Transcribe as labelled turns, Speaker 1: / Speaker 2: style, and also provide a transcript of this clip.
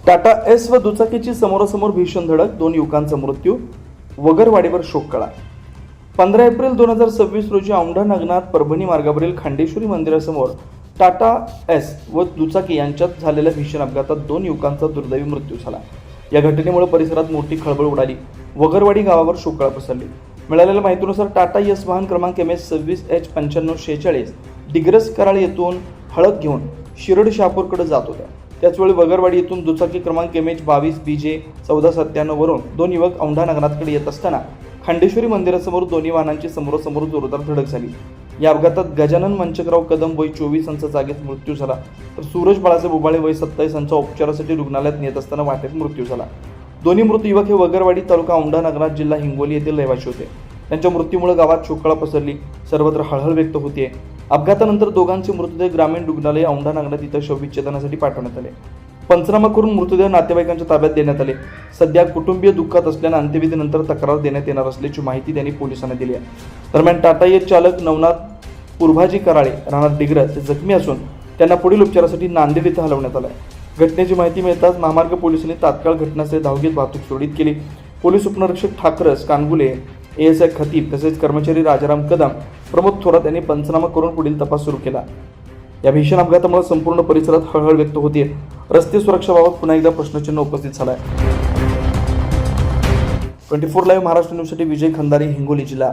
Speaker 1: Tata S व दुचाकीची समोरासमोर भीषण धडक, 2 युवकांचा मृत्यू, वगरवाडीवर शोककळा। 15 एप्रिल 2026 रोजी औंढा नागनाथ परभणी मार्गावरील खांडेश्वरी मंदिरासमोर टाटा एस व दुचाकी यांच्यात झालेल्या भीषण अपघातात 2 युवकांचा दुर्दैवी मृत्यू झाला। या घटनेमुळे परिसरात मोठी खळबळ उडाली। वगरवाडी गावावर शोककळा पसरली। मिळालेल्या माहितीनुसार टाटा एस वाहन क्रमांक MS26H9546 डिग्रस कराळ येथून हळद घेऊन शिरड शहापूरकडे जात होत्या। त्याचवेळी वगरवाडी येथून दुचाकी क्रमांक MH22BJ1497 वरून 2 युवक औंढा नागनाथकडे येत असताना खांडेश्वरी मंदिरासमोर दोन्ही वाहनांची समोरासमोर जोरदार धडक झाली। या अपघातात गजानन मंचकराव कदम वय 24 यांचा जागीच मृत्यू झाला, तर सूरज बाळासाहेब उबाळे वय 27 यांचा उपचारासाठी रुग्णालयात नेत असताना वाटेत मृत्यू झाला। दोन्ही मृत युवक हे वगरवाडी तालुका औंढा नागनाथ जिल्हा हिंगोली येथील रहिवासी होते। त्यांच्या मृत्यूमुळे गावात शोककळा पसरली, सर्वत्र हळहळ व्यक्त होते। अपघातानंतर दोघांचे मृतदेह ग्रामीण रुग्णालय औंढा नागनाथ इथं शवविच्छेदनासाठी पाठवण्यात आले। पंचनामा करून मृतदेह नातेवाईकांच्या ताब्यात देण्यात आले। सध्या कुटुंबीय दुःखात असल्याने अंत्यविधीनंतर तक्रार देण्यात येणार असल्याची माहिती त्यांनी पोलिसांना दिली आहे। दरम्यान टाटा एस चालक नवनाथ पुरभाजी कराळे राहणार डिग्रस हे जखमी असून त्यांना पुढील उपचारासाठी नांदेड इथं हलवण्यात आलं आहे। घटनेची माहिती मिळताच महामार्ग पोलिसांनी तात्काळ घटनास्थळी धाव घेत वाहतूक सुरळीत केली। पोलीस उपनिरीक्षक ठाकरस कानगुले, ASI खतीब तसेच कर्मचारी राजाराम कदम, प्रमोद थोरात यांनी पंचनामा करून पुढील तपास सुरू केला। या भीषण अपघातामुळे संपूर्ण परिसरात हळहळ व्यक्त होते। रस्ते सुरक्षेबाबत पुन्हा एकदा प्रश्नचिन्ह उपस्थित झालं आहे। 24 लाईव्ह महाराष्ट्र न्यूजसाठी विजय खंदारी, हिंगोली जिल्हा।